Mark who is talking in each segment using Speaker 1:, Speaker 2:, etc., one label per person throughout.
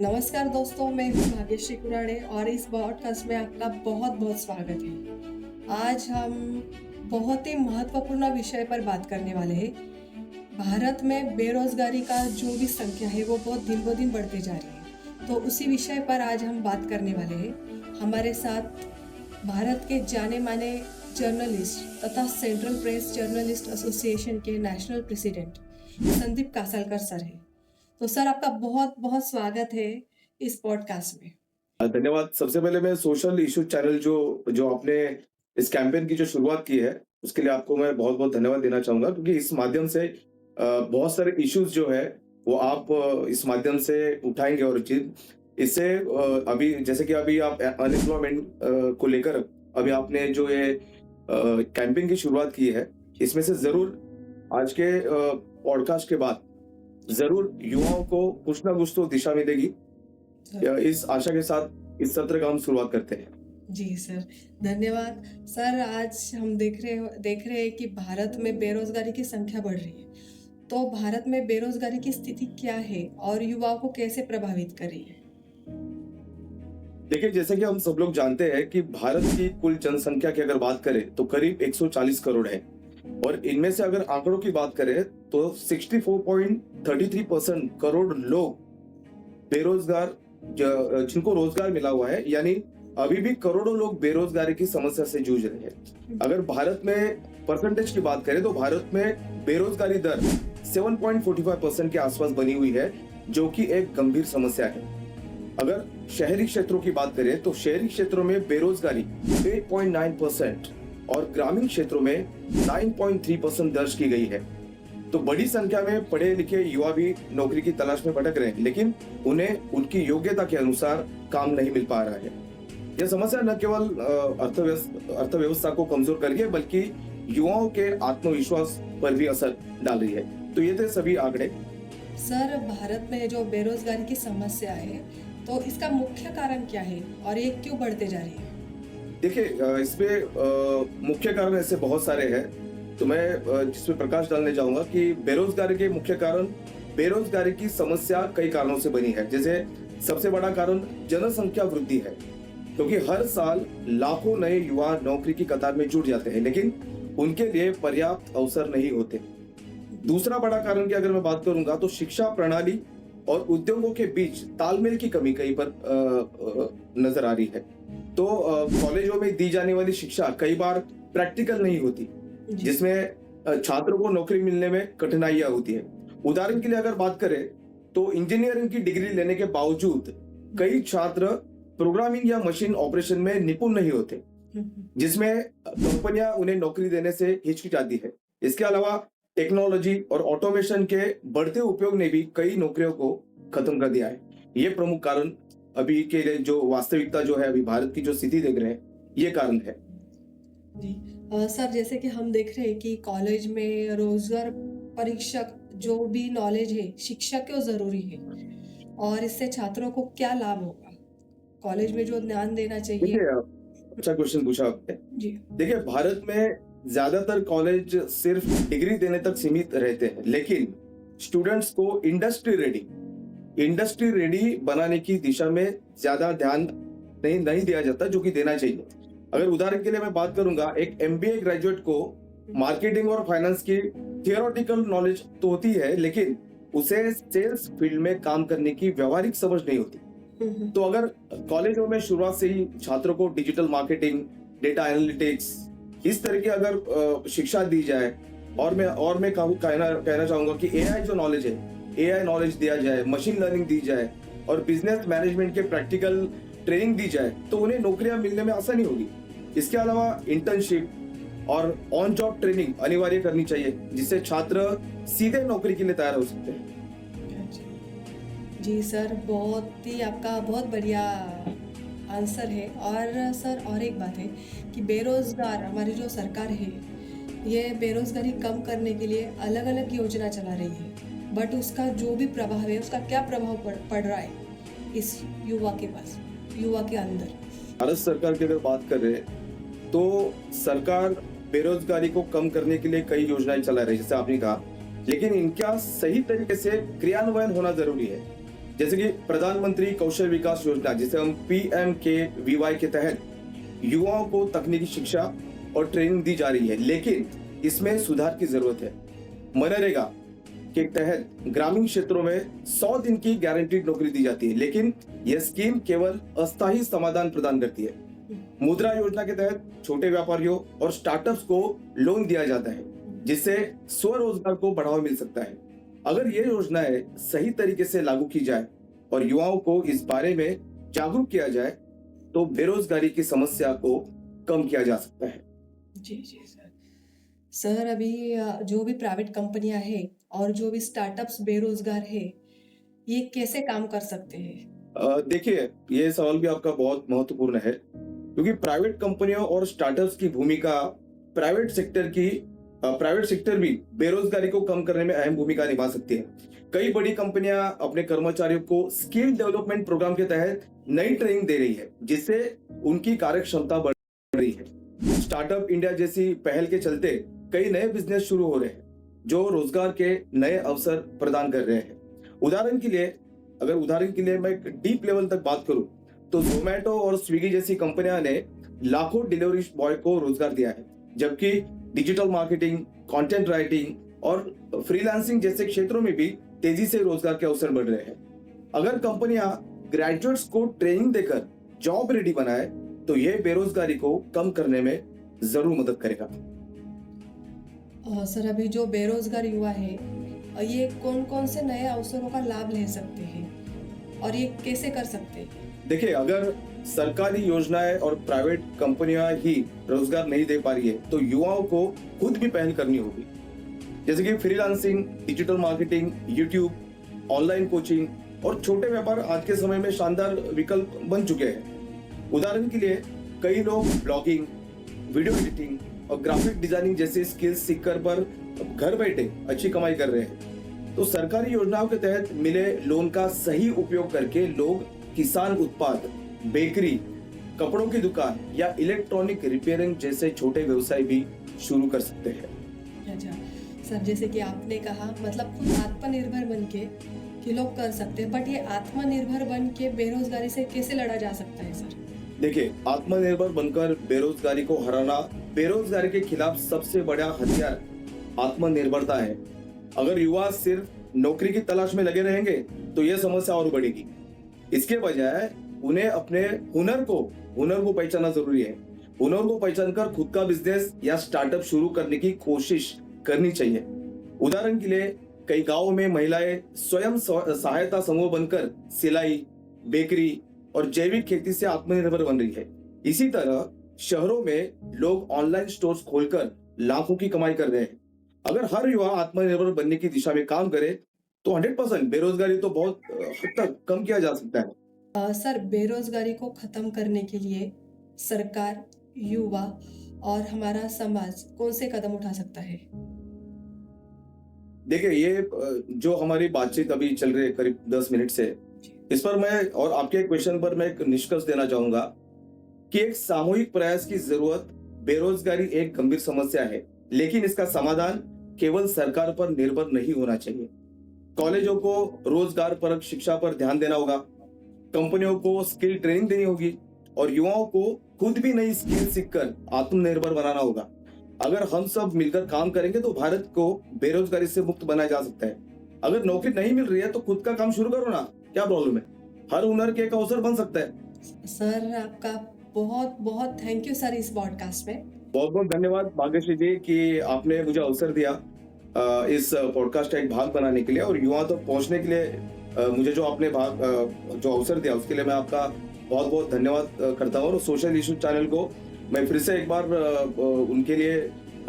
Speaker 1: नमस्कार दोस्तों, मैं हूँ भाग्यश्री कुराड़े और इस पॉडकास्ट में आपका बहुत बहुत स्वागत है। आज हम बहुत ही महत्वपूर्ण विषय पर बात करने वाले हैं। भारत में बेरोजगारी का जो भी संख्या है वो बहुत दिन ब दिन बढ़ते जा रही है, तो उसी विषय पर आज हम बात करने वाले हैं। हमारे साथ भारत के जाने माने जर्नलिस्ट तथा सेंट्रल प्रेस जर्नलिस्ट एसोसिएशन के नेशनल प्रेसिडेंट संदीप कासलकर सर हैं। तो सर, आपका बहुत बहुत स्वागत है इस पॉडकास्ट में।
Speaker 2: धन्यवाद। सबसे पहले मैं सोशल इशू चैनल जो जो आपने इस कैंपेन की जो शुरुआत की है उसके लिए आपको मैं बहुत बहुत धन्यवाद देना चाहूंगा, क्योंकि इस माध्यम से बहुत सारे इश्यूज जो है वो आप इस माध्यम से उठाएंगे और इससे अभी जैसे कि अभी आप अनएम्प्लॉयमेंट को लेकर अभी आपने जो ये कैंपेन की शुरुआत की है, इसमें से जरूर आज के पॉडकास्ट के बाद जरूर युवाओं को कुछ ना कुछ तो दिशा मिलेगी। इस आशा के साथ इस सत्र का हम शुरुआत करते हैं।
Speaker 1: जी सर, धन्यवाद। सर, आज हम देख रहे हैं कि भारत में बेरोजगारी की संख्या बढ़ रही है। तो भारत में बेरोजगारी की स्थिति क्या है और युवाओं को कैसे प्रभावित कर रही है?
Speaker 2: देखिए, जैसे कि हम सब लोग जानते हैं कि भारत की कुल जनसंख्या की अगर बात करें तो करीब 140 करोड़ है, और इनमें से अगर आंकड़ों की बात करें तो 64.33% करोड़ लोग बेरोजगार, जिनको रोजगार मिला हुआ है, यानी अभी भी करोड़ों लोग बेरोजगारी की समस्या से जूझ रहे हैं। अगर भारत में परसेंटेज की बात करें तो भारत में बेरोजगारी दर 7.45% के आसपास बनी हुई है, जो कि एक गंभीर समस्या है। अगर शहरी क्षेत्रों की बात करें तो शहरी क्षेत्रों में बेरोजगारी 8.9% और ग्रामीण क्षेत्रों में 9.3% दर्ज की गई है। तो बड़ी संख्या में पढ़े लिखे युवा भी नौकरी की तलाश में भटक रहे हैं, लेकिन उन्हें उनकी योग्यता के अनुसार काम नहीं मिल पा रहा है। यह समस्या न केवल अर्थव्यवस्था को कमजोर कर रही है, बल्कि युवाओं के आत्मविश्वास पर भी असर डाल रही है। तो ये थे सभी आंकड़े।
Speaker 1: सर, भारत में जो बेरोजगारी की समस्या है, तो इसका मुख्य कारण क्या है और ये क्यों बढ़ते जा रही है?
Speaker 2: देखिए, इसमें मुख्य कारण ऐसे बहुत सारे हैं, तो मैं जिसमें प्रकाश डालने जाऊंगा कि बेरोजगारी के मुख्य कारण, बेरोजगारी की समस्या कई कारणों से बनी है। जैसे सबसे बड़ा कारण जनसंख्या वृद्धि है, क्योंकि हर साल लाखों नए युवा नौकरी की कतार में जुट जाते हैं, लेकिन उनके लिए पर्याप्त अवसर नहीं होते। दूसरा बड़ा कारण की अगर मैं बात करूंगा तो शिक्षा प्रणाली और उद्योगों के बीच तालमेल की कमी कहीं पर नजर आ रही है। तो कॉलेजों में दी जाने वाली शिक्षा कई बार प्रैक्टिकल नहीं होती, जिसमें छात्रों को नौकरी मिलने में कठिनाइयां होती है। उदाहरण के लिए अगर बात करें तो इंजीनियरिंग की डिग्री लेने के बावजूद कई छात्र प्रोग्रामिंग या मशीन ऑपरेशन में निपुण नहीं होते, जिसमें कंपनियां उन्हें नौकरी देने से हिचकिचाती है। इसके अलावा टेक्नोलॉजी और ऑटोमेशन के बढ़ते उपयोग ने भी कई नौकरियों को खत्म कर दिया है। ये प्रमुख कारण अभी के लिए जो वास्तविकता जो है, अभी भारत की जो स्थिति देख रहे हैं, ये कारण है।
Speaker 1: जी सर, जैसे कि हम देख रहे हैं कि कॉलेज में रोजगार परीक्षक जो भी नॉलेज है, शिक्षा क्यों जरूरी है और इससे छात्रों को क्या लाभ होगा? कॉलेज में जो ध्यान देना चाहिए।
Speaker 2: देखिए, अच्छा क्वेश्चन पूछा आपने।
Speaker 1: जी
Speaker 2: देखिए, भारत में ज्यादातर कॉलेज सिर्फ डिग्री देने तक सीमित रहते हैं, लेकिन स्टूडेंट्स को इंडस्ट्री रेडी बनाने की दिशा में ज्यादा ध्यान नहीं दिया जाता, जो कि देना चाहिए। अगर उदाहरण के लिए मैं बात करूंगा, एक MBA ग्रेजुएट को मार्केटिंग और फाइनेंस की थियोरेटिकल नॉलेज तो होती है, लेकिन उसे सेल्स फील्ड में काम करने की व्यवहारिक समझ नहीं होती। तो अगर कॉलेजों में शुरुआत से ही छात्रों को डिजिटल मार्केटिंग, डेटा एनालिटिक्स, इस तरह की अगर शिक्षा दी जाए, और मैं कहना चाहूंगा कि AI जो नॉलेज है, AI नॉलेज दिया जाए, मशीन लर्निंग दी जाए और बिजनेस मैनेजमेंट के प्रैक्टिकल ट्रेनिंग दी जाए, तो उन्हें नौकरियां मिलने में आसानी होगी। इसके अलावा इंटर्नशिप और ऑन जॉब ट्रेनिंग अनिवार्य करनी चाहिए, जिससे छात्र सीधे नौकरी के लिए तैयार हो सकते हैं।
Speaker 1: जी सर, आपका बहुत बढ़िया आंसर है। और सर, और एक बात है कि बेरोजगार हमारी जो सरकार है, ये बेरोजगारी कम करने के लिए अलग अलग योजना चला रही है, बट उसका जो भी प्रभाव है, उसका क्या प्रभाव पड़ रहा है इस युवा के अंदर?
Speaker 2: भारत सरकार की अगर बात करें तो सरकार बेरोजगारी को कम करने के लिए कई योजनाएं चला रही है, जैसे आपने कहा, लेकिन इनका सही तरीके से क्रियान्वयन होना जरूरी है। जैसे कि प्रधानमंत्री कौशल विकास योजना जिसे हम PMKVY के तहत युवाओं को तकनीकी शिक्षा और ट्रेनिंग दी जा रही है, लेकिन इसमें सुधार की जरूरत है। मनरेगा के तहत ग्रामीण क्षेत्रों में 100 दिन की गारंटीड नौकरी दी जाती है, लेकिन यह स्कीम केवल अस्थायी समाधान प्रदान करती है। मुद्रा योजना के तहत छोटे व्यापारियों और स्टार्टअप्स को लोन दिया जाता है, जिससे स्वरोजगार को बढ़ावा मिल सकता है। अगर ये योजनाएं सही तरीके से लागू की जाए और युवाओं को इस बारे में जागरूक किया जाए तो बेरोजगारी की समस्या को कम किया जा सकता है।
Speaker 1: जी जी सर। सर अभी जो भी प्राइवेट कंपनियां हैं और जो भी स्टार्टअप्स बेरोजगार है, ये कैसे काम कर सकते हैं?
Speaker 2: देखिए, ये सवाल भी आपका बहुत महत्वपूर्ण है, क्योंकि प्राइवेट कंपनियों और स्टार्टअप्स की भूमिका प्राइवेट सेक्टर भी बेरोजगारी को कम करने में अहम भूमिका निभा सकती है। कई बड़ी कंपनियां अपने कर्मचारियों को स्किल डेवलपमेंट प्रोग्राम के तहत नई ट्रेनिंग दे रही है, जिससे उनकी कार्यक्षमता बढ़ रही है। स्टार्टअप इंडिया जैसी पहल के चलते कई नए बिजनेस शुरू हो रहे हैं, जो रोजगार के नए अवसर प्रदान कर रहे हैं। उदाहरण के लिए मैं डीप लेवल तक बात करूं तो जोमेटो और स्विगी जैसी कंपनियां ने लाखों डिलीवरी बॉय को रोजगार दिया है, जबकि डिजिटल मार्केटिंग, कंटेंट राइटिंग और फ्रीलांसिंग जैसे क्षेत्रों में भी तेजी से रोजगार के अवसर बढ़ रहे हैं। अगर कंपनियां ग्रेजुएट्स को ट्रेनिंग देकर जॉब रेडी बनाए तो यह बेरोजगारी को कम करने में जरूर मदद करेगा।
Speaker 1: सर अभी जो बेरोजगार युवा है, ये कौन कौन से नए अवसरों का लाभ ले सकते हैं और ये कैसे कर सकते हैं?
Speaker 2: देखिए, अगर सरकारी योजनाएं और प्राइवेट कंपनियां ही रोजगार नहीं दे पा रही है तो युवाओं को खुद भी पहल करनी होगी, जैसे कि freelancing, digital marketing, YouTube, online coaching और छोटे व्यापार आज के समय में शानदार विकल्प बन चुके हैं। उदाहरण के लिए कई लोग ब्लॉगिंग, वीडियो एडिटिंग और ग्राफिक डिजाइनिंग जैसे स्किल्स सीखकर पर घर बैठे अच्छी कमाई कर रहे हैं। तो सरकारी योजनाओं के तहत मिले लोन का सही उपयोग करके लोग किसान उत्पाद, बेकरी, कपड़ों की दुकान या इलेक्ट्रॉनिक रिपेयरिंग जैसे छोटे व्यवसाय भी शुरू कर सकते हैं।
Speaker 1: अच्छा सर, जैसे कि आपने कहा, मतलब खुद आत्मनिर्भर बन के लोग कर सकते हैं, बट ये आत्मनिर्भर बन के बेरोजगारी से कैसे लड़ा जा सकता है सर?
Speaker 2: देखिए, आत्मनिर्भर बनकर बेरोजगारी को हराना बेरोजगारी के खिलाफ सबसे बड़ा हथियार आत्मनिर्भरता है। अगर युवा सिर्फ नौकरी की तलाश में लगे रहेंगे तो यह समस्या और बढ़ेगी। इसके बजाय उन्हें अपने हुनर को पहचानना जरूरी है। हुनर को पहचानकर खुद का बिजनेस या स्टार्टअप शुरू करने की कोशिश करनी चाहिए। उदाहरण के लिए कई गांवों में महिलाएं स्वयं सहायता समूह बनकर सिलाई, बेकरी और जैविक खेती से आत्मनिर्भर बन रही है। इसी तरह शहरों में लोग ऑनलाइन स्टोर्स खोलकर लाखों की कमाई कर रहे हैं। अगर हर युवा आत्मनिर्भर बनने की दिशा में काम करे तो 100% बेरोजगारी तो बहुत हद तक कम किया जा सकता है।
Speaker 1: सर, बेरोजगारी को खत्म करने के लिए सरकार, युवा और हमारा समाज कौन से कदम उठा सकता है?
Speaker 2: देखिए, ये जो हमारी बातचीत अभी चल रही है करीब 10 मिनट से, इस पर मैं और आपके क्वेश्चन पर मैं एक निष्कर्ष देना चाहूंगा कि एक सामूहिक प्रयास की जरूरत। बेरोजगारी एक गंभीर समस्या है, लेकिन इसका समाधान केवल सरकार पर निर्भर नहीं होना चाहिए। कॉलेजों को रोजगार परक शिक्षा पर ध्यान देना होगा, कंपनियों को स्किल ट्रेनिंग देनी होगी और युवाओं को खुद भी नई स्किल सीखकर आत्मनिर्भर बनाना होगा। अगर हम सब मिलकर काम करेंगे तो भारत को बेरोजगारी से मुक्त बनाया जा सकता है। अगर नौकरी नहीं मिल रही है तो खुद का काम शुरू करो ना, क्या प्रॉब्लम है? हर हुनर के एक अवसर बन सकता है।
Speaker 1: सर, आपका बहुत बहुत थैंक यू सर इस पॉडकास्ट में।
Speaker 2: बहुत बहुत धन्यवाद भाग्यश्री जी कि आपने मुझे अवसर दिया इस पॉडकास्ट का एक भाग बनाने के लिए और युवा तक पहुंचने के लिए मुझे जो आपने जो अवसर दिया उसके लिए मैं आपका बहुत बहुत धन्यवाद करता हूँ। और सोशल इशू चैनल को मैं फिर से एक बार उनके लिए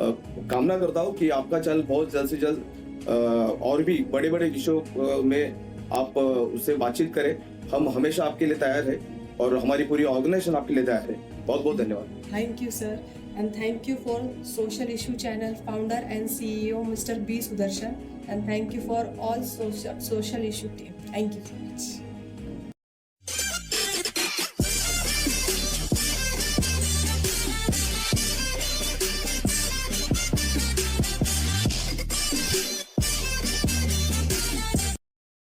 Speaker 2: कामना करता हूँ कि आपका चैनल बहुत जल्द से जल्द और भी बड़े बड़े विषयों में आप उससे बातचीत करें। हम हमेशा आपके लिए तैयार है और हमारी पूरी ऑर्गेनाइजेशन आपके लिए तैयार है। बहुत बहुत धन्यवाद।
Speaker 1: Thank you sir, and thank you for Social Issue Channel founder and CEO Mr. B. Sudarshan, and thank you for all social issue team. Thank you so much.